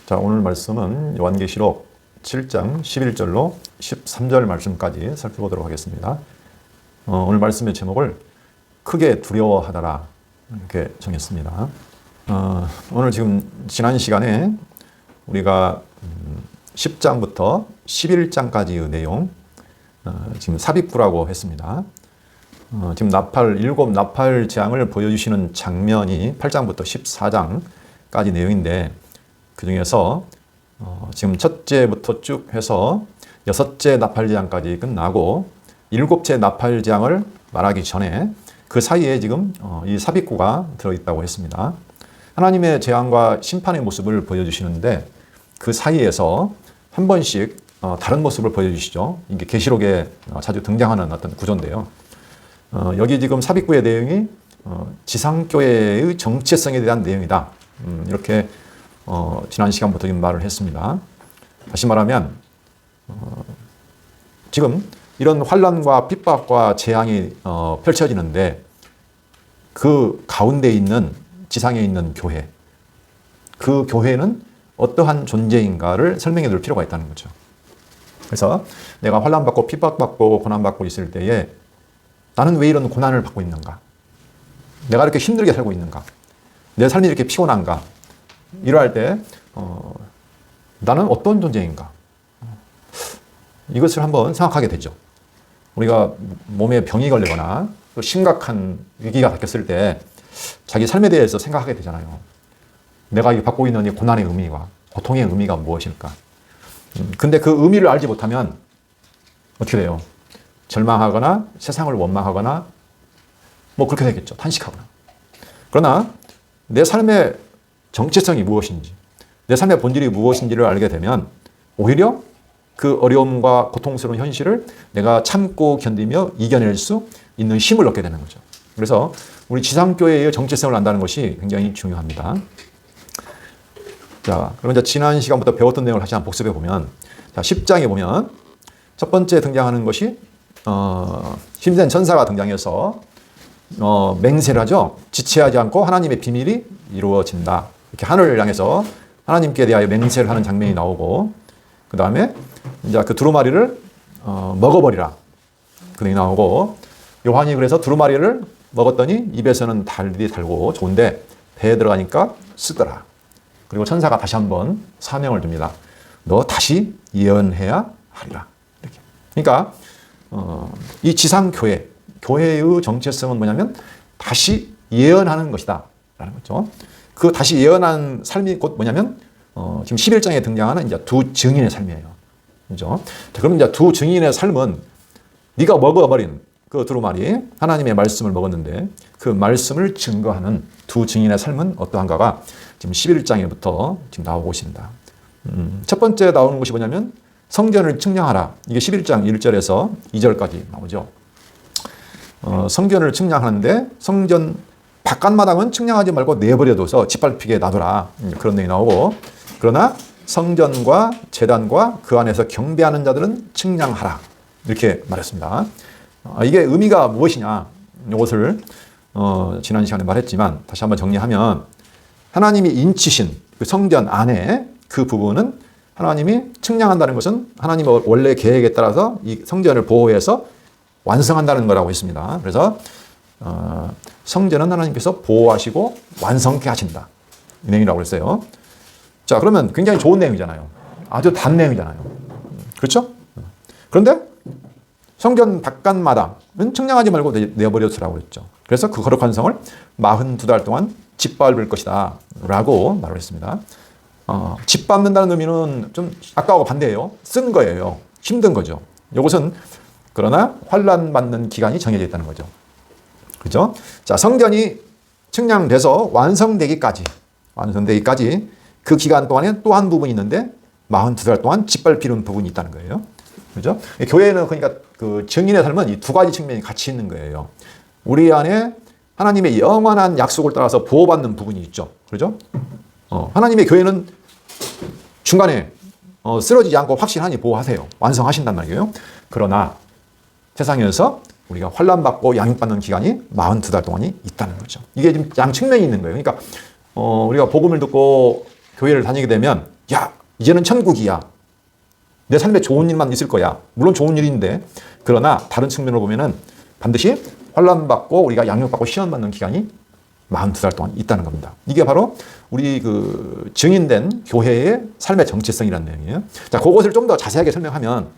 자, 오늘 말씀은 요한계시록 7장 11절로 13절 말씀까지 살펴보도록 하겠습니다. 오늘 말씀의 제목을 크게 두려워하더라 이렇게 정했습니다. 오늘 지금 지난 시간에 우리가 10장부터 11장까지의 내용 지금 삽입구라고 했습니다. 지금 일곱 나팔 재앙을 보여주시는 장면이 8장부터 14장까지 내용인데 그 중에서 지금 첫째부터 쭉 해서 여섯째 나팔 재앙까지 끝나고 일곱째 나팔 재앙을 말하기 전에 그 사이에 지금 이 삽입구가 들어있다고 했습니다. 하나님의 재앙과 심판의 모습을 보여주시는데 그 사이에서 한 번씩 다른 모습을 보여주시죠. 이게 계시록에 자주 등장하는 어떤 구조인데요. 여기 지금 삽입구의 내용이 지상교회의 정체성에 대한 내용이다. 이렇게 지난 시간부터 지금 말을 했습니다. 다시 말하면 지금 이런 환난과 핍박과 재앙이 펼쳐지는데 그 가운데 있는 지상에 있는 교회, 그 교회는 어떠한 존재인가를 설명해 줄 필요가 있다는 거죠. 그래서 내가 환난받고 핍박받고 고난받고 있을 때에 나는 왜 이런 고난을 받고 있는가? 내가 이렇게 힘들게 살고 있는가? 내 삶이 이렇게 피곤한가? 이러할 때 나는 어떤 존재인가? 이것을 한번 생각하게 되죠. 우리가 몸에 병이 걸리거나 또 심각한 위기가 닥쳤을 때 자기 삶에 대해서 생각하게 되잖아요. 내가 받고 있는 이 고난의 의미와 고통의 의미가 무엇일까? 근데 그 의미를 알지 못하면 어떻게 돼요? 절망하거나 세상을 원망하거나 뭐 그렇게 되겠죠. 탄식하거나. 그러나 내 삶의 정체성이 무엇인지, 내 삶의 본질이 무엇인지를 알게 되면 오히려 그 어려움과 고통스러운 현실을 내가 참고 견디며 이겨낼 수 있는 힘을 얻게 되는 거죠. 그래서 우리 지상교회의 정체성을 안다는 것이 굉장히 중요합니다. 자, 그럼 이제 지난 시간부터 배웠던 내용을 다시 한번 복습해 보면, 자, 10장에 보면 첫 번째 등장하는 것이 힘센 천사가 등장해서 맹세를 하죠. 지체하지 않고 하나님의 비밀이 이루어진다. 이렇게 하늘을 향해서 하나님께 대하여 맹세를 하는 장면이 나오고, 그 다음에 이제 그 두루마리를 먹어버리라. 그 내용이 나오고, 요한이 그래서 두루마리를 먹었더니 입에서는 달리 달고 좋은데 배에 들어가니까 쓰더라. 그리고 천사가 다시 한번 사명을 줍니다. 너 다시 예언해야 하리라. 이렇게. 그러니까 이 지상교회, 교회의 정체성은 뭐냐면 다시 예언하는 것이다 라는 거죠. 그 다시 예언한 삶이 곧 뭐냐면 지금 11장에 등장하는 이제 두 증인의 삶이에요. 그죠? 그럼 이제 두 증인의 삶은 네가 먹어버린 그 두루마리 하나님의 말씀을 먹었는데 그 말씀을 증거하는 두 증인의 삶은 어떠한가가 지금 11장에부터 지금 나오고 있습니다. 첫 번째 나오는 것이 뭐냐면 성전을 측량하라. 이게 11장 1절에서 2절까지 나오죠. 성전을 측량하는데 성전 바깥마당은 측량하지 말고 내버려둬서 짓밟히게 놔둬라. 그런 내용이 나오고, 그러나 성전과 제단과 그 안에서 경배하는 자들은 측량하라. 이렇게 말했습니다. 이게 의미가 무엇이냐? 이것을 지난 시간에 말했지만 다시 한번 정리하면 하나님이 인치신 그 성전 안에 그 부분은 하나님이 측량한다는 것은 하나님의 원래 계획에 따라서 이 성전을 보호해서 완성한다는 거라고 했습니다. 그래서 성전은 하나님께서 보호하시고 완성케 하신다. 이 내용이라고 했어요. 자, 그러면 굉장히 좋은 내용이잖아요. 아주 단 내용이잖아요. 그렇죠? 그런데 성전 바깥마당은 측량하지 말고 내버려두라고 했죠. 그래서 그 거룩한 성을 42달 동안 짓밟을 것이다 라고 말을 했습니다. 짓밟는다는 의미는 좀 아까하고 반대예요. 쓴 거예요. 힘든 거죠. 이것은 그러나 환난받는 기간이 정해져 있다는 거죠. 그죠? 자, 성전이 측량돼서 완성되기까지 그 기간 동안에 또 한 부분이 있는데 42달 동안 짓밟히는 부분이 있다는 거예요. 그죠? 교회는 그러니까 그 증인의 삶은 이 두 가지 측면이 같이 있는 거예요. 우리 안에 하나님의 영원한 약속을 따라서 보호받는 부분이 있죠. 그죠? 하나님의 교회는 중간에 쓰러지지 않고 확실히 하나님 보호하세요. 완성하신단 말이에요. 그러나 세상에서 우리가 환난받고 양육받는 기간이 42달 동안이 있다는 거죠. 이게 지금 양 측면이 있는 거예요. 그러니까 우리가 복음을 듣고 교회를 다니게 되면 야, 이제는 천국이야. 내 삶에 좋은 일만 있을 거야. 물론 좋은 일인데, 그러나 다른 측면으로 보면은 반드시 환난받고 우리가 양육받고 시험받는 기간이 42살 동안 있다는 겁니다. 이게 바로 우리 그 증인된 교회의 삶의 정체성이라는 내용이에요. 자, 그것을 좀 더 자세하게 설명하면,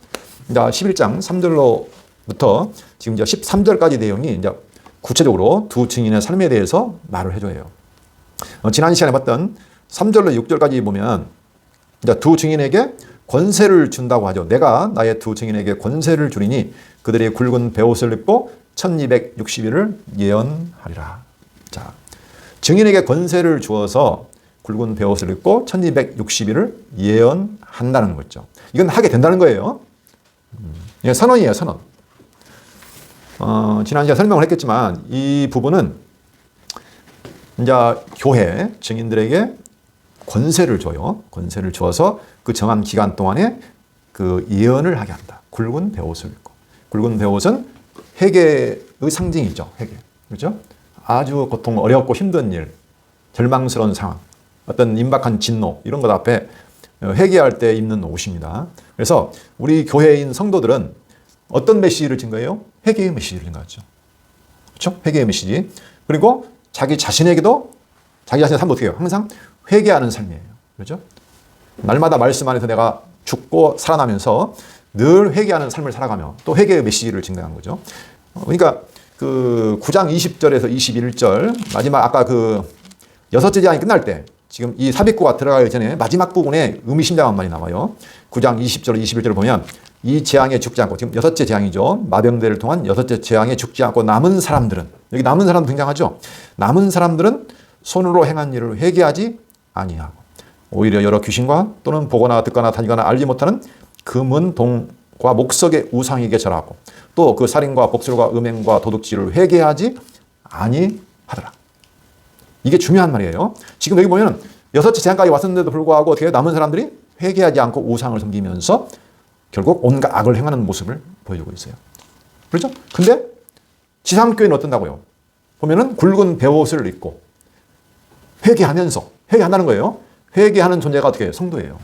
이제 11장 3절로부터 지금 이제 13절까지 내용이 이제 구체적으로 두 증인의 삶에 대해서 말을 해줘요. 지난 시간에 봤던 3절로 6절까지 보면 이제 두 증인에게 권세를 준다고 하죠. 내가 나의 두 증인에게 권세를 주리니 그들이 굵은 베옷을 입고 1260일을 예언하리라. 자, 증인에게 권세를 주어서 굵은 베옷을 입고 1260일을 예언한다는 거죠. 이건 하게 된다는 거예요. 선언이에요, 선언. 지난 시간에 설명을 했겠지만 이 부분은 이제 교회 증인들에게 권세를 줘요. 권세를 주어서 그 정한 기간 동안에 그 예언을 하게 한다. 굵은 베옷을 입고. 굵은 베옷은 회개의 상징이죠. 회개. 그렇죠? 아주 고통, 어렵고 힘든 일, 절망스러운 상황, 어떤 임박한 진노 이런 것 앞에 회개할 때 입는 옷입니다. 그래서 우리 교회인 성도들은 어떤 메시지를 진 거예요? 회개의 메시지를 진 거죠. 그렇죠? 회개의 메시지. 그리고 자기 자신에게도 자기 자신의 삶을 어떻게 해요? 항상 회개하는 삶이에요. 그렇죠? 날마다 말씀 안에서 내가 죽고 살아나면서 늘 회개하는 삶을 살아가며 또 회개의 메시지를 증거한 거죠. 그러니까 그 9장 20절에서 21절 마지막 아까 그 여섯째 재앙이 끝날 때 지금 이 삽입구가 들어가기 전에 마지막 부분에 의미심장한 말이 나와요. 9장 20절 21절을 보면 이 재앙에 죽지 않고 지금 여섯째 재앙이죠. 마병대를 통한 여섯째 재앙에 죽지 않고 남은 사람들은 여기 남은 사람 등장하죠. 남은 사람들은 손으로 행한 일을 회개하지 아니하고 오히려 여러 귀신과 또는 보거나 듣거나 다니거나 알지 못하는 금은 동과 목석의 우상에게 절하고 또 그 살인과 복술과 음행과 도둑질을 회개하지 아니하더라. 이게 중요한 말이에요. 지금 여기 보면 여섯째 재앙까지 왔었는데도 불구하고 어떻게 남은 사람들이 회개하지 않고 우상을 섬기면서 결국 온갖 악을 행하는 모습을 보여주고 있어요. 그렇죠? 근데 지상교회는 어떤다고요? 보면은 굵은 베옷을 입고 회개하면서 회개한다는 거예요. 회개하는 존재가 어떻게 해요? 성도예요.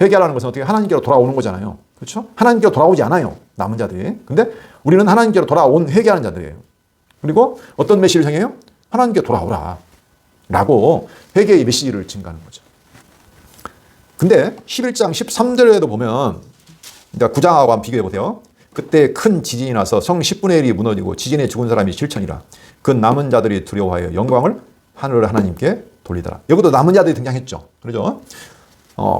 회개하라는 것은 어떻게 하나님께로 돌아오는 거잖아요. 그렇죠? 하나님께로 돌아오지 않아요. 남은 자들이. 근데 우리는 하나님께로 돌아온 회개하는 자들이에요. 그리고 어떤 메시지를 행해요? 하나님께 돌아오라. 라고 회개의 메시지를 증가하는 거죠. 근데 11장 13절에도 보면 이제 9장하고 한번 비교해 보세요. 그때 큰 지진이 나서 성 10분의 1이 무너지고 지진에 죽은 사람이 7천이라. 그 남은 자들이 두려워하여 영광을 하늘 하나님께 돌리더라. 여기도 남은 자들이 등장했죠. 그렇죠?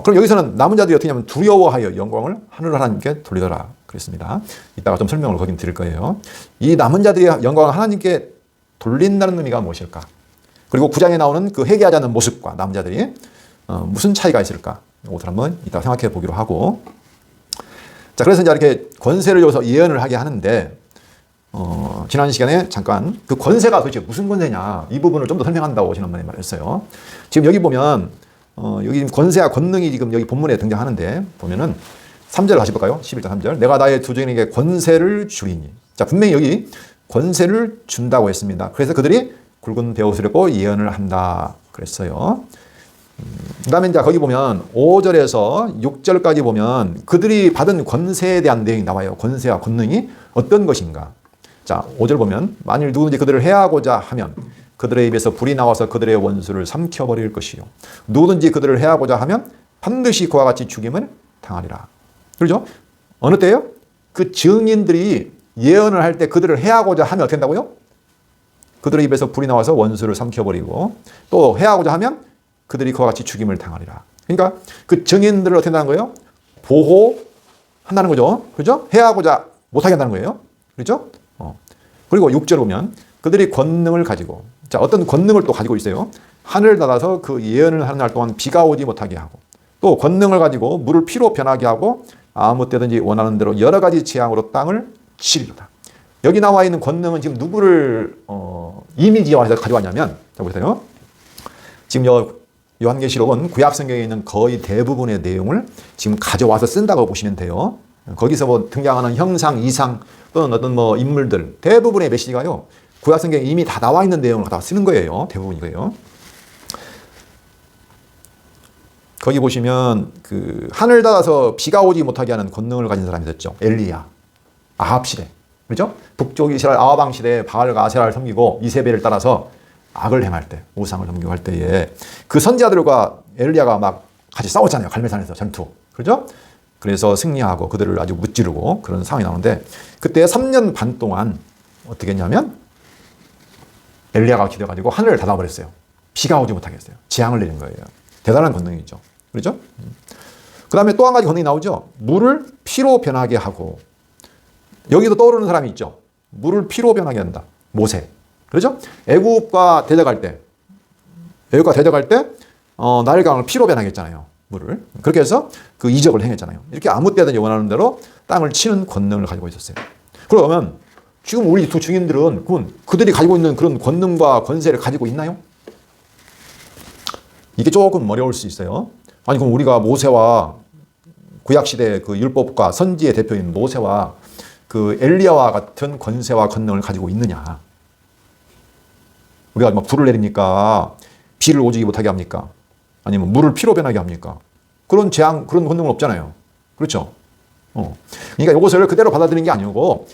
그럼 여기서는 남은 자들이 어떻게 하면 두려워하여 영광을 하늘 하나님께 돌리더라. 그랬습니다. 이따가 좀 설명을 거긴 드릴 거예요. 이 남은 자들이 영광을 하나님께 돌린다는 의미가 무엇일까? 그리고 9장에 나오는 그 회개하지 않는 모습과 남은 자들이 무슨 차이가 있을까? 이것을 한번 이따 생각해 보기로 하고. 자, 그래서 이제 이렇게 권세를 줘서 예언을 하게 하는데, 지난 시간에 잠깐 그 권세가 도대체 무슨 권세냐 이 부분을 좀 더 설명한다고 지난번에 말했어요. 지금 여기 보면 여기 권세와 권능이 지금 여기 본문에 등장하는데 보면은 3절 다시 볼까요? 11장 3절. 내가 나의 두 증인에게 권세를 주리니. 자, 분명히 여기 권세를 준다고 했습니다. 그래서 그들이 굵은 베옷을 입고 예언을 한다 그랬어요. 그 다음에 이제 거기 보면 5절에서 6절까지 보면 그들이 받은 권세에 대한 내용이 나와요. 권세와 권능이 어떤 것인가. 자, 5절 보면 만일 누구든지 그들을 해하고자 하면 그들의 입에서 불이 나와서 그들의 원수를 삼켜버릴 것이요. 누구든지 그들을 해하고자 하면 반드시 그와 같이 죽임을 당하리라. 그렇죠? 어느 때요? 그 증인들이 예언을 할 때 그들을 해하고자 하면 어떻게 된다고요? 그들의 입에서 불이 나와서 원수를 삼켜버리고 또 해하고자 하면 그들이 그와 같이 죽임을 당하리라. 그러니까 그 증인들을 어떻게 한다는 거예요? 보호한다는 거죠. 그렇죠? 해하고자 못하게 한다는 거예요. 그렇죠? 그리고 6절 보면 그들이 권능을 가지고 자, 어떤 권능을 또 가지고 있어요. 하늘을 닫아서 그 예언을 하는 날 동안 비가 오지 못하게 하고 또 권능을 가지고 물을 피로 변하게 하고 아무 때든지 원하는 대로 여러 가지 재앙으로 땅을 치리로다. 여기 나와 있는 권능은 지금 누구를 이미지화해서 가져왔냐면 자 보세요. 지금 요한계시록은 구약 성경에 있는 거의 대부분의 내용을 지금 가져와서 쓴다고 보시면 돼요. 거기서 뭐 등장하는 형상, 이상 또는 어떤 뭐 인물들 대부분의 메시지가요. 구약 성경에 이미 다 나와 있는 내용을 다 쓰는 거예요. 대부분 이거예요. 거기 보시면 그 하늘 닫아서 비가 오지 못하게 하는 권능을 가진 사람이 있었죠. 엘리야. 아합 시대. 그렇죠? 북쪽 이스라엘 아합 왕 시대에 바알과 아세라를 섬기고 이세벨을 따라서 악을 행할 때, 우상을 섬기고 할 때에 그 선지자들과 엘리야가 막 같이 싸웠잖아요. 갈멜산에서 전투. 그렇죠? 그래서 승리하고 그들을 아주 무찌르고 그런 상황이 나오는데 그때 3년 반 동안 어떻게 했냐면 엘리야가 기도해가지고 하늘을 닫아버렸어요. 비가 오지 못하게 했어요. 재앙을 내린 거예요. 대단한 권능이죠. 그렇죠? 그 다음에 또 한 가지 권능이 나오죠. 물을 피로 변하게 하고 여기도 떠오르는 사람이 있죠. 물을 피로 변하게 한다. 모세. 그렇죠? 애굽과 대적할 때 나일강을 피로 변하게 했잖아요. 물을. 그렇게 해서 그 이적을 행했잖아요. 이렇게 아무 때든지 원하는 대로 땅을 치는 권능을 가지고 있었어요. 그러면 지금 우리 두 증인들은 그들이 가지고 있는 그런 권능과 권세를 가지고 있나요? 이게 조금 어려울 수 있어요. 아니 그럼 우리가 모세와 구약시대 그 율법과 선지의 대표인 모세와 그 엘리야와 같은 권세와 권능을 가지고 있느냐? 우리가 막 불을 내리니까 비를 오지게 못하게 합니까? 아니면 물을 피로 변하게 합니까? 그런 재앙, 그런 권능은 없잖아요. 그렇죠? 그러니까 이것을 그대로 받아들이는 게 아니고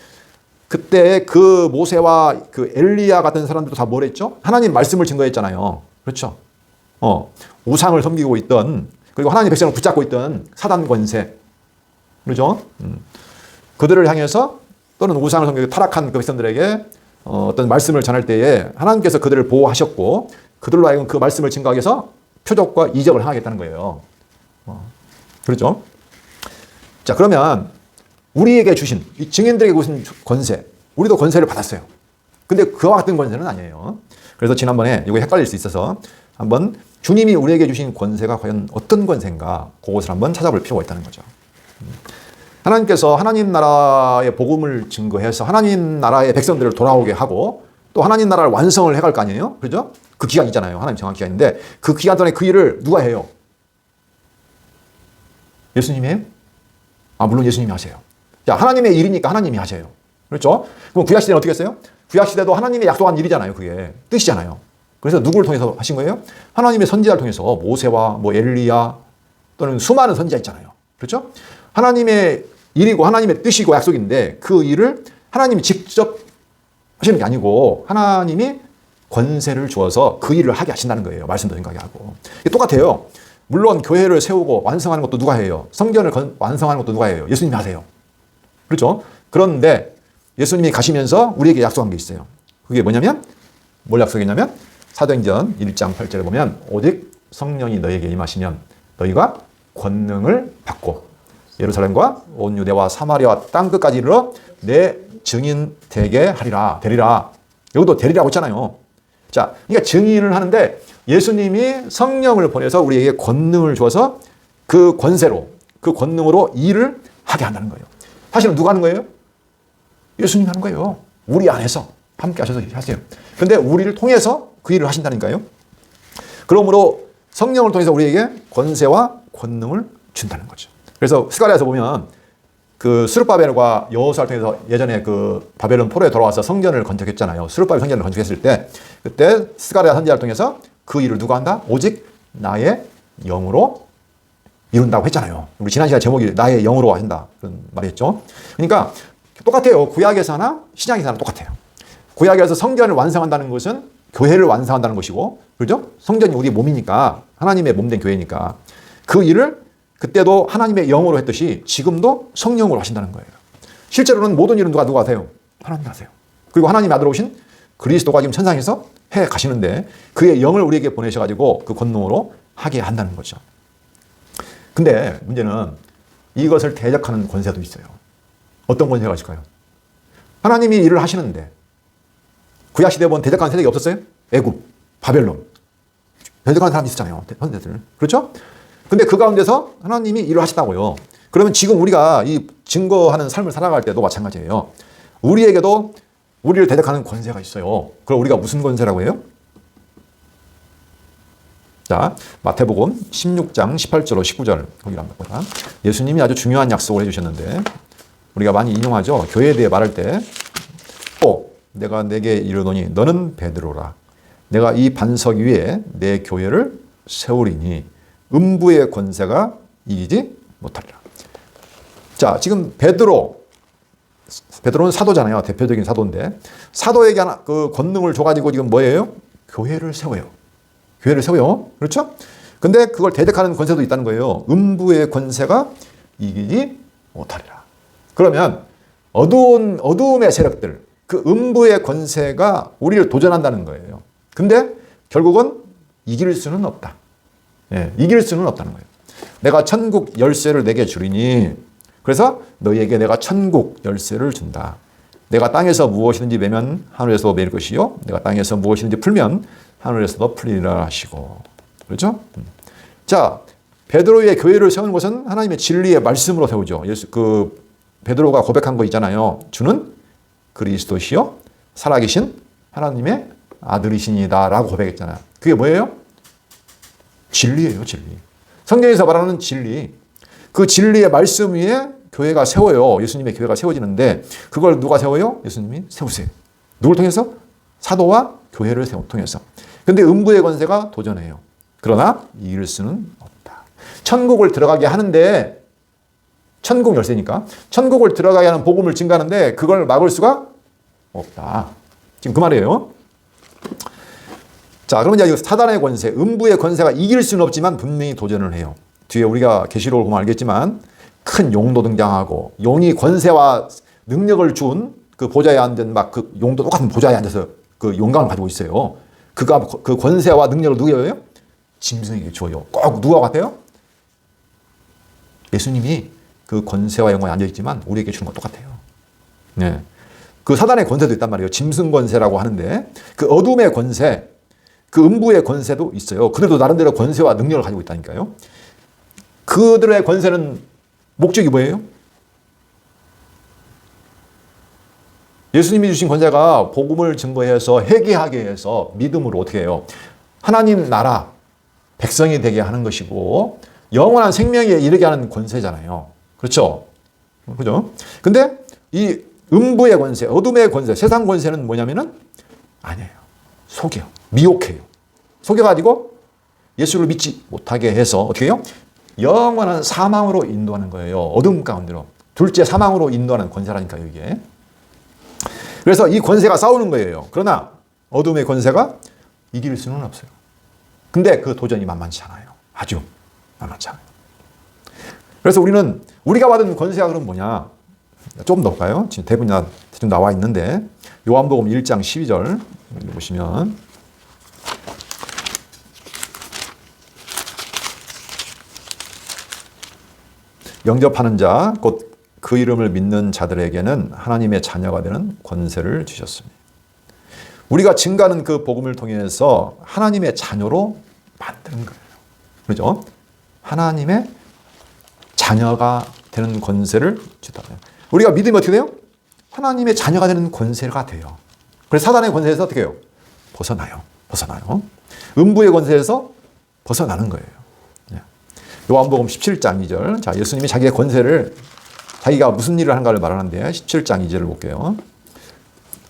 그때 그 모세와 그 엘리야 같은 사람들도 다 뭘 했죠? 하나님 말씀을 증거했잖아요. 그렇죠? 우상을 섬기고 있던 그리고 하나님 백성을 붙잡고 있던 사단 권세. 그렇죠? 그들을 향해서 또는 우상을 섬기고 타락한 그 백성들에게 어떤 말씀을 전할 때에 하나님께서 그들을 보호하셨고 그들로 하여금 그 말씀을 증거하기 위해서 표적과 이적을 하겠다는 거예요. 그렇죠? 자, 그러면 우리에게 주신 이 증인들에게 주신 권세, 우리도 권세를 받았어요. 근데 그와 같은 권세는 아니에요. 그래서 지난번에 이거 헷갈릴 수 있어서 한번 주님이 우리에게 주신 권세가 과연 어떤 권세인가 그것을 한번 찾아볼 필요가 있다는 거죠. 하나님께서 하나님 나라의 복음을 증거해서 하나님 나라의 백성들을 돌아오게 하고 또 하나님 나라를 완성을 해갈 거 아니에요? 그죠? 그 기간 있잖아요. 하나님 정한 기간인데 그 기간 동안에 그 일을 누가 해요? 예수님이 해요? 물론 예수님이 하세요. 자, 하나님의 일이니까 하나님이 하세요. 그렇죠? 그럼 구약시대는 어떻게 했어요? 구약시대도 하나님의 약속한 일이잖아요. 그게 뜻이잖아요. 그래서 누구를 통해서 하신 거예요? 하나님의 선지자를 통해서 모세와 엘리야 또는 수많은 선지자 있잖아요. 그렇죠? 하나님의 일이고 하나님의 뜻이고 약속인데 그 일을 하나님이 직접 하시는 게 아니고 하나님이 권세를 주어서 그 일을 하게 하신다는 거예요. 말씀도 생각하게 하고. 똑같아요. 물론 교회를 세우고 완성하는 것도 누가 해요? 성전을 완성하는 것도 누가 해요? 예수님이 하세요. 그렇죠? 그런데 예수님이 가시면서 우리에게 약속한 게 있어요. 그게 뭐냐면 뭘 약속했냐면 사도행전 1장 8절에 보면 오직 성령이 너에게 임하시면 너희가 권능을 받고 예루살렘과 온 유대와 사마리아와 땅끝까지 이르러 내 증인 되게 하리라. 되리라. 여기도 되리라고 했잖아요. 자, 그러니까 증인을 하는데 예수님이 성령을 보내서 우리에게 권능을 주어서 그 권세로 그 권능으로 일을 하게 한다는 거예요. 사실은 누가 하는 거예요? 예수님이 하는 거예요. 우리 안에서 함께 하셔서 하세요. 그런데 우리를 통해서 그 일을 하신다니까요. 그러므로 성령을 통해서 우리에게 권세와 권능을 준다는 거죠. 그래서 스가랴에서 보면 그 스룹바벨과 여호수아를 통해서 예전에 그 바벨론 포로에 돌아와서 성전을 건축했잖아요. 스룹바벨 성전을 건축했을 때 그때 스가랴 선지자를 통해서 그 일을 누가 한다? 오직 나의 영으로 이룬다고 했잖아요. 우리 지난 시간 제목이 나의 영으로 하신다 그런 말이었죠. 그러니까 똑같아요. 구약에서나 신약에서나 똑같아요. 구약에서 성전을 완성한다는 것은 교회를 완성한다는 것이고, 그렇죠? 성전이 우리 몸이니까 하나님의 몸된 교회니까 그 일을 그때도 하나님의 영으로 했듯이 지금도 성령으로 하신다는 거예요. 실제로는 모든 일은 누가 하세요? 하나님 하세요. 그리고 하나님 아들 오신 그리스도가 지금 천상에서 해 가시는데 그의 영을 우리에게 보내셔가지고 그 권능으로 하게 한다는 거죠. 근데 문제는 이것을 대적하는 권세도 있어요. 어떤 권세가 있을까요? 하나님이 일을 하시는데 구약시대에 본 대적하는 세력이 없었어요? 애굽, 바벨론. 대적하는 사람이 있었잖아요. 선대들. 그렇죠? 근데 그 가운데서 하나님이 일을 하시다고요. 그러면 지금 우리가 이 증거하는 삶을 살아갈 때도 마찬가지예요. 우리에게도 우리를 대적하는 권세가 있어요. 그럼 우리가 무슨 권세라고 해요? 자, 마태복음 16장 18절로 19절 거기 한번 보자. 예수님이 아주 중요한 약속을 해주셨는데 우리가 많이 인용하죠. 교회에 대해 말할 때 내가 내게 이르노니 너는 베드로라. 내가 이 반석 위에 내 교회를 세우리니 음부의 권세가 이기지 못하리라. 자, 지금 베드로는 사도잖아요. 대표적인 사도인데 사도에게 하나 그 권능을 줘가지고 지금 뭐예요? 교회를 세워요. 교회를 세워요. 그렇죠? 근데 그걸 대적하는 권세도 있다는 거예요. 음부의 권세가 이기지 못하리라. 그러면 어두움의 세력들, 그 음부의 권세가 우리를 도전한다는 거예요. 근데 결국은 이길 수는 없다. 예, 이길 수는 없다는 거예요. 내가 천국 열쇠를 내게 주리니 그래서 너희에게 내가 천국 열쇠를 준다. 내가 땅에서 무엇이든지 매면 하늘에서 매일 것이요. 내가 땅에서 무엇이든지 풀면 하늘에서도 풀리리라 하시고. 그렇죠? 자, 베드로의 교회를 세우는 것은 하나님의 진리의 말씀으로 세우죠. 베드로가 고백한 거 있잖아요. 주는 그리스도시요 살아계신 하나님의 아들이시니다라고 고백했잖아요. 그게 뭐예요? 진리예요, 진리. 성경에서 말하는 진리. 그 진리의 말씀 위에 교회가 세워요. 예수님의 교회가 세워지는데 그걸 누가 세워요? 예수님이 세우세요. 누굴 통해서? 사도와 교회를 통해서. 근데 음부의 권세가 도전해요. 그러나 이길 수는 없다. 천국을 들어가게 하는데 천국 열쇠니까 천국을 들어가게 하는 복음을 증가하는데 그걸 막을 수가 없다. 지금 그 말이에요. 자, 그러면 이제 사단의 권세, 음부의 권세가 이길 수는 없지만 분명히 도전을 해요. 뒤에 우리가 계시록을 보면 알겠지만 큰 용도 등장하고 용이 권세와 능력을 준 그 보좌에 앉은 막 그 용도 똑같은 보좌에 앉아서 그 영광을 가지고 있어요. 그가 그 권세와 능력을 누구예요? 짐승에게 줘요. 꼭 누가 같아요? 예수님이 그 권세와 영광에 앉아 있지만 우리에게 주는 건 똑같아요. 네. 그 사단의 권세도 있단 말이에요. 짐승 권세라고 하는데 그 어둠의 권세, 그 음부의 권세도 있어요. 그들도 나름대로 권세와 능력을 가지고 있다니까요. 그들의 권세는 목적이 뭐예요? 예수님이 주신 권세가 복음을 증거해서 회개하게 해서 믿음으로 어떻게 해요? 하나님 나라 백성이 되게 하는 것이고 영원한 생명에 이르게 하는 권세잖아요. 그렇죠? 그죠? 근데 이 음부의 권세, 어둠의 권세, 세상 권세는 뭐냐면은 아니에요. 속여요. 미혹해요. 속여가지고 예수를 믿지 못하게 해서 어떻게 해요? 영원한 사망으로 인도하는 거예요. 어둠 가운데로. 둘째 사망으로 인도하는 권세라니까요, 이게. 그래서 이 권세가 싸우는 거예요. 그러나 어둠의 권세가 이길 수는 없어요. 근데 그 도전이 만만치 않아요. 아주 만만치 않아요. 그래서 우리가 받은 권세가 그럼 뭐냐? 좀 더 볼까요? 지금 대부분 대충 나와 있는데 요한복음 1장 12절 보시면 영접하는 자, 곧 그 이름을 믿는 자들에게는 하나님의 자녀가 되는 권세를 주셨습니다. 우리가 증가하는 그 복음을 통해서 하나님의 자녀로 만드는 거예요. 그렇죠? 하나님의 자녀가 되는 권세를 주다. 우리가 믿으면 어떻게 돼요? 하나님의 자녀가 되는 권세가 돼요. 그래서 사단의 권세에서 어떻게 해요? 벗어나요. 음부의 권세에서 벗어나는 거예요. 요한복음 17장 2절. 자, 예수님이 자기의 권세를 자기가 무슨 일을 한가를 말하는데 17장 2절을 볼게요.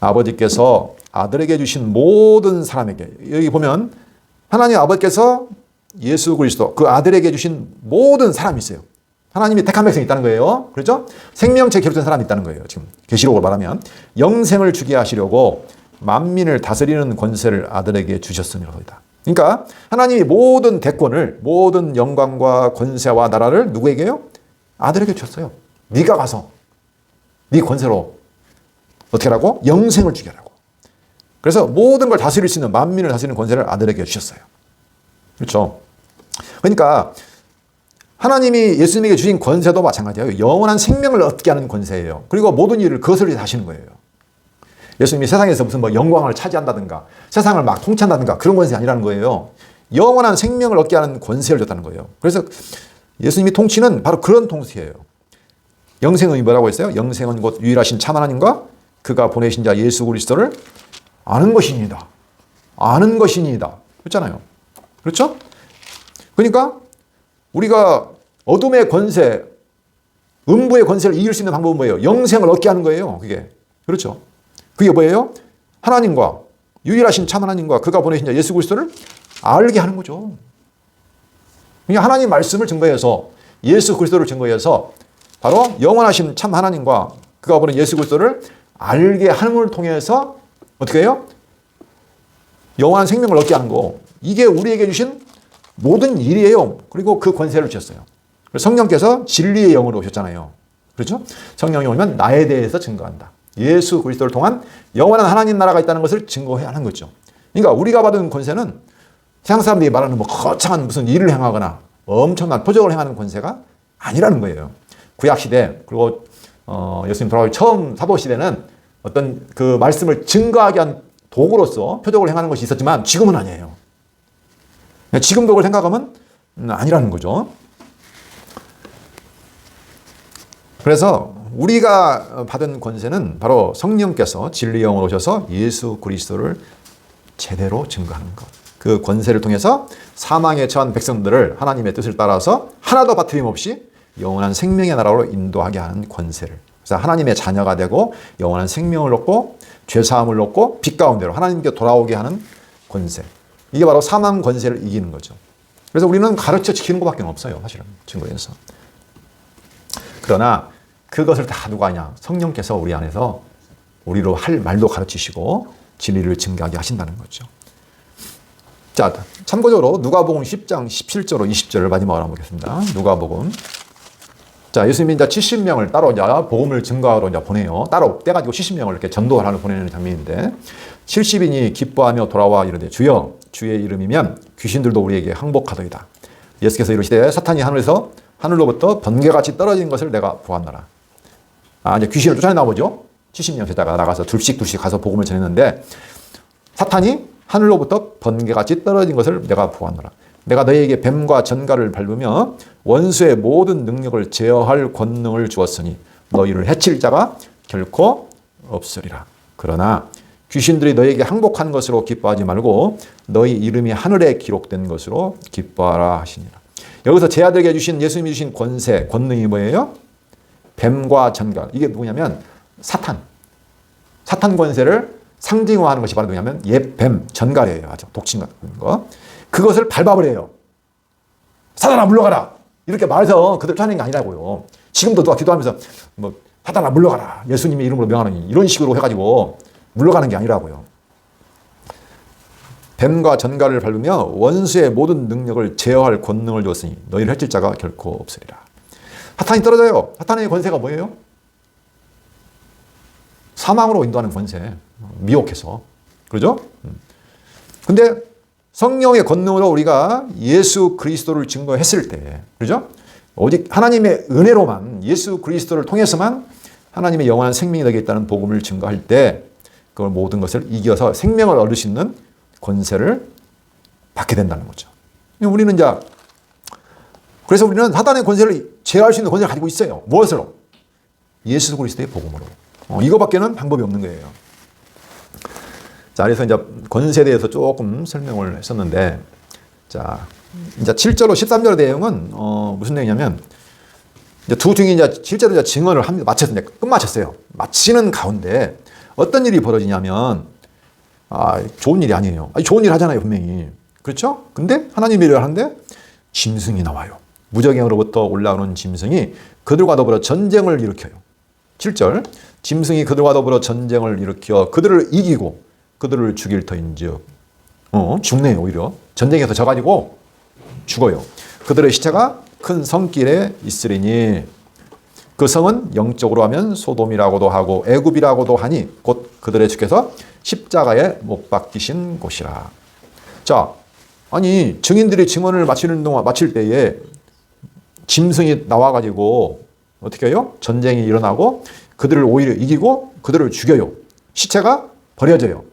아버지께서 아들에게 주신 모든 사람에게, 여기 보면 하나님 아버지께서 예수 그리스도 그 아들에게 주신 모든 사람이 있어요. 하나님이 택한 백성이 있다는 거예요. 그렇죠? 생명책 기록된 사람이 있다는 거예요. 지금 계시록을 말하면 영생을 주게 하시려고 만민을 다스리는 권세를 아들에게 주셨으니라고 있다. 그러니까 하나님이 모든 대권을, 모든 영광과 권세와 나라를 누구에게요? 아들에게 주셨어요. 네가 가서 네 권세로 어떻게 하라고? 영생을 주게 하라고. 그래서 모든 걸 다스릴 수 있는, 만민을 다스리는 권세를 아들에게 주셨어요. 그렇죠? 그러니까 하나님이 예수님에게 주신 권세도 마찬가지예요. 영원한 생명을 얻게 하는 권세예요. 그리고 모든 일을 그것을 위해서 하시는 거예요. 예수님이 세상에서 무슨 영광을 차지한다든가 세상을 막 통치한다든가 그런 권세 아니라는 거예요. 영원한 생명을 얻게 하는 권세를 줬다는 거예요. 그래서 예수님이 통치는 바로 그런 통치예요. 영생은 뭐라고 했어요? 영생은 곧 유일하신 참 하나님과 그가 보내신 자 예수 그리스도를 아는 것이니이다. 아는 것이니이다. 그렇잖아요. 그렇죠? 그러니까 우리가 어둠의 권세, 음부의 권세를 이길 수 있는 방법은 뭐예요? 영생을 얻게 하는 거예요. 그게. 그렇죠? 그게 뭐예요? 하나님과 유일하신 참 하나님과 그가 보내신 자 예수 그리스도를 알게 하는 거죠. 그러니까 하나님 말씀을 증거해서 예수 그리스도를 증거해서 바로 영원하신 참 하나님과 그가 보는 예수 그리스도를 알게 함을 통해서 어떻게 해요? 영원한 생명을 얻게 하는 거. 이게 우리에게 주신 모든 일이에요. 그리고 그 권세를 주셨어요. 성령께서 진리의 영으로 오셨잖아요. 그렇죠? 성령이 오면 나에 대해서 증거한다. 예수 그리스도를 통한 영원한 하나님 나라가 있다는 것을 증거해야 하는 거죠. 그러니까 우리가 받은 권세는 세상 사람들이 말하는 뭐 거창한 무슨 일을 행하거나 엄청난 표적을 행하는 권세가 아니라는 거예요. 구약시대 그리고 예수님 돌아오기 처음 사도시대는 어떤 그 말씀을 증거하게 한 도구로서 표적을 행하는 것이 있었지만 지금은 아니에요. 지금도 그걸 생각하면 아니라는 거죠. 그래서 우리가 받은 권세는 바로 성령께서 진리의 영으로 오셔서 예수 그리스도를 제대로 증거하는 것. 그 권세를 통해서 사망에 처한 백성들을 하나님의 뜻을 따라서 하나도 빠트림 없이 영원한 생명의 나라로 인도하게 하는 권세를. 그래서 하나님의 자녀가 되고 영원한 생명을 얻고 죄사함을 얻고 빛 가운데로 하나님께 돌아오게 하는 권세. 이게 바로 사망 권세를 이기는 거죠. 그래서 우리는 가르쳐 지키는 것밖에 없어요. 사실은 증거에서. 그러나 그것을 다 누가 하냐? 성령께서 우리 안에서 우리로 할 말도 가르치시고 진리를 증거하게 하신다는 거죠. 자, 참고적으로 누가복음 10장 17절로 20절을 마지막으로 한번 보겠습니다. 누가복음. 자, 예수님이 이제 70명을 따로 이제 복음을 증거하러 이제 보내요. 따로 떼가지고 70명을 이렇게 전도하러 보내는 장면인데 70인이 기뻐하며 돌아와 이르되 주여 주의 이름이면 귀신들도 우리에게 항복하더이다. 예수께서 이르시되 사탄이 하늘로부터 번개같이 떨어진 것을 내가 보았노라. 이제 귀신을 쫓아내나 보죠. 70명 제자가 나가서 둘씩 가서 복음을 전했는데 사탄이 하늘로부터 번개같이 떨어진 것을 내가 보았노라. 내가 너희에게 뱀과 전갈을 밟으며 원수의 모든 능력을 제어할 권능을 주었으니 너희를 해칠 자가 결코 없으리라. 그러나 귀신들이 너희에게 항복한 것으로 기뻐하지 말고 너희 이름이 하늘에 기록된 것으로 기뻐하라 하시니라. 여기서 제자들에게 주신 예수님이 주신 권세, 권능이 뭐예요? 뱀과 전갈. 이게 누구냐면 사탄 권세를 상징화하는 것이 바로 누구냐면 옛 뱀, 전갈이에요. 아주 독침 같은 거. 그것을 밟아버려요. 사탄아 물러가라. 이렇게 말해서 그들 쫓아내는 게 아니라고요. 지금도 누가 기도하면서 뭐 사탄아 물러가라. 예수님의 이름으로 명하노니 이런 식으로 해가지고 물러가는 게 아니라고요. 뱀과 전갈을 밟으며 원수의 모든 능력을 제어할 권능을 줬으니 너희를 해칠 자가 결코 없으리라. 사탄이 떨어져요. 사탄의 권세가 뭐예요? 사망으로 인도하는 권세. 미혹해서. 그러죠? 근데 성령의 권능으로 우리가 예수 그리스도를 증거했을 때, 그죠? 오직 하나님의 은혜로만, 예수 그리스도를 통해서만 하나님의 영원한 생명이 되게 있다는 복음을 증거할 때, 그걸 모든 것을 이겨서 생명을 얻을 수 있는 권세를 받게 된다는 거죠. 우리는 이제, 그래서 우리는 사탄의 권세를 제어할 수 있는 권세를 가지고 있어요. 무엇으로? 예수 그리스도의 복음으로. 이거밖에는 방법이 없는 거예요. 자, 그래서 이제 권세에 대해서 조금 설명을 했었는데, 자, 이제 7절로 13절의 내용은, 무슨 내용이냐면, 이제 두 중이 이제 실제로 이제 증언을 마쳤는데, 끝마쳤어요. 마치는 가운데 어떤 일이 벌어지냐면, 좋은 일이 아니에요. 좋은 일 하잖아요, 분명히. 그렇죠? 근데 하나님 일을 하는데 짐승이 나와요. 무적행으로부터 올라오는 짐승이 그들과 더불어 전쟁을 일으켜요. 7절. 짐승이 그들과 더불어 전쟁을 일으켜 그들을 이기고 그들을 죽일 터인즉 죽네요. 오히려 전쟁에서 져가지고 죽어요. 그들의 시체가 큰 성길에 있으리니 그 성은 영적으로 하면 소돔이라고도 하고 애굽이라고도 하니 곧 그들의 주께서 십자가에 못 박히신 곳이라. 자, 아니 증인들이 증언을 마칠 때에 짐승이 나와가지고 어떻게 해요? 전쟁이 일어나고 그들을 오히려 이기고 그들을 죽여요. 시체가 버려져요.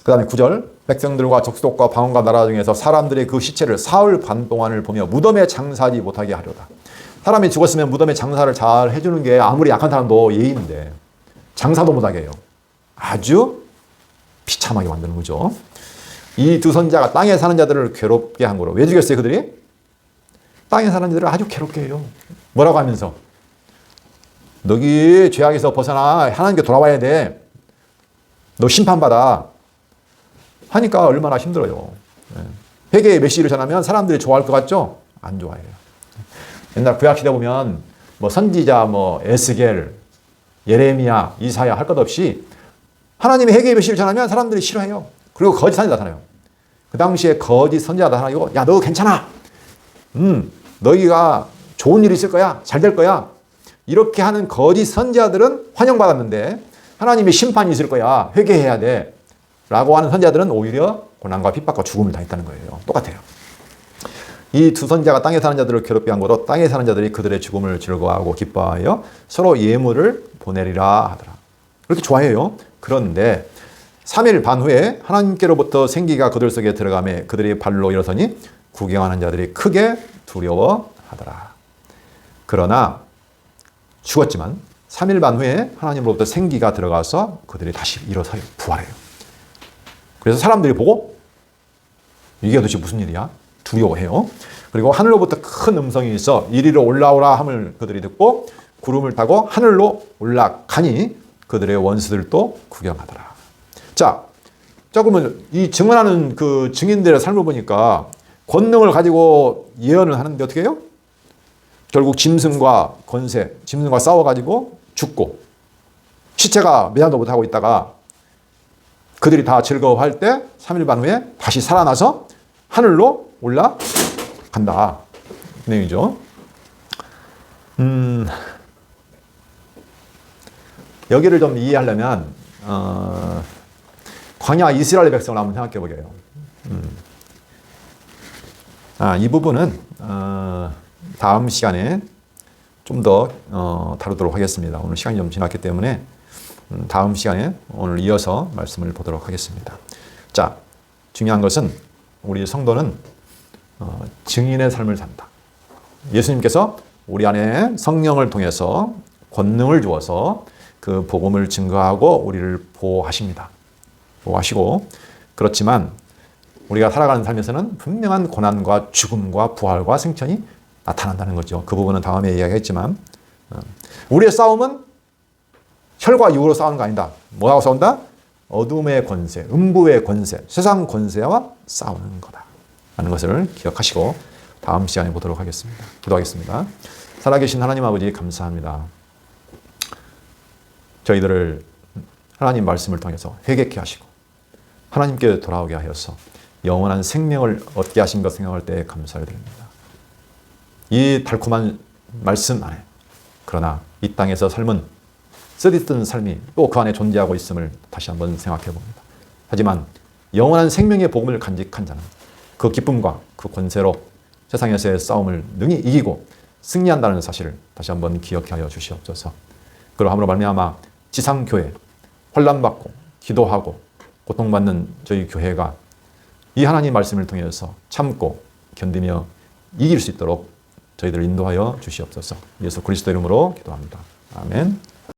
그 다음에 9절. 백성들과 족속과 방언과 나라 중에서 사람들이 그 시체를 사흘 반 동안을 보며 무덤에 장사하지 못하게 하려다. 사람이 죽었으면 무덤에 장사를 잘 해주는 게 아무리 약한 사람도 예의인데 장사도 못하게 해요. 아주 비참하게 만드는 거죠. 이 두 선자가 땅에 사는 자들을 괴롭게 한 거로. 왜 죽였어요 그들이? 땅에 사는 자들을 아주 괴롭게 해요. 뭐라고 하면서 너기 죄악에서 벗어나 하나님께 돌아와야 돼. 너 심판받아. 하니까 얼마나 힘들어요. 회개의 메시지를 전하면 사람들이 좋아할 것 같죠? 안 좋아해요. 옛날 구약시대 보면 뭐 선지자, 뭐 에스겔, 예레미야, 이사야 할 것 없이 하나님의 회개의 메시지를 전하면 사람들이 싫어해요. 그리고 거짓 선지자 나타나요. 그 당시에 거짓 선지자가 나타나고, 야, 너 괜찮아. 너희가 좋은 일이 있을 거야. 잘 될 거야. 이렇게 하는 거짓 선지자들은 환영받았는데 하나님의 심판이 있을 거야. 회개해야 돼. 라고 하는 선지자들은 오히려 고난과 핍박과 죽음을 당했다는 거예요. 똑같아요. 이 두 선지자가 땅에 사는 자들을 괴롭게 한 거로 땅에 사는 자들이 그들의 죽음을 즐거워하고 기뻐하여 서로 예물을 보내리라 하더라. 그렇게 좋아해요. 그런데 3일 반 후에 하나님께로부터 생기가 그들 속에 들어가매 그들이 발로 일어서니 구경하는 자들이 크게 두려워하더라. 그러나 죽었지만 3일 반 후에 하나님으로부터 생기가 들어가서 그들이 다시 일어서요. 부활해요. 그래서 사람들이 보고 이게 도대체 무슨 일이야? 두려워해요. 그리고 하늘로부터 큰 음성이 있어 이리로 올라오라 함을 그들이 듣고 구름을 타고 하늘로 올라가니 그들의 원수들도 구경하더라. 자, 조금은 이 증언하는 그 증인들의 삶을 보니까 권능을 가지고 예언을 하는데 어떻게 해요? 결국 짐승과 권세, 짐승과 싸워가지고 죽고 시체가 매장도 못하고 있다가 그들이 다 즐거워할 때 3일 반 후에 다시 살아나서 하늘로 올라간다. 그 내용이죠. 여기를 좀 이해하려면 광야 이스라엘 백성을 한번 생각해 보게요. 이 부분은 다음 시간에 좀 더 다루도록 하겠습니다. 오늘 시간이 좀 지났기 때문에 다음 시간에 오늘 이어서 말씀을 보도록 하겠습니다. 자, 중요한 것은 우리 성도는 증인의 삶을 산다. 예수님께서 우리 안에 성령을 통해서 권능을 주어서 그 복음을 증거하고 우리를 보호하십니다. 보호하시고, 그렇지만 우리가 살아가는 삶에서는 분명한 고난과 죽음과 부활과 생천이 나타난다는 거죠. 그 부분은 다음에 이야기했지만 우리의 싸움은 혈과 육으로 싸우는 거 아니다. 뭐하고 싸운다? 어둠의 권세, 음부의 권세, 세상 권세와 싸우는 거다 라는 것을 기억하시고 다음 시간에 보도록 하겠습니다. 기도하겠습니다. 살아계신 하나님 아버지 감사합니다. 저희들을 하나님 말씀을 통해서 회개케 하시고 하나님께 돌아오게 하여서 영원한 생명을 얻게 하신 것 생각할 때 감사를 드립니다. 이 달콤한 말씀 안에 그러나 이 땅에서 삶은 쓰디쓴 삶이 또 그 안에 존재하고 있음을 다시 한번 생각해 봅니다. 하지만 영원한 생명의 복음을 간직한 자는 그 기쁨과 그 권세로 세상에서의 싸움을 능히 이기고 승리한다는 사실을 다시 한번 기억해 하여 주시옵소서. 그러함으로 말미암아 지상교회, 혼란받고 기도하고 고통받는 저희 교회가 이 하나님 말씀을 통해서 참고 견디며 이길 수 있도록 저희들을 인도하여 주시옵소서. 예수 그리스도 이름으로 기도합니다. 아멘.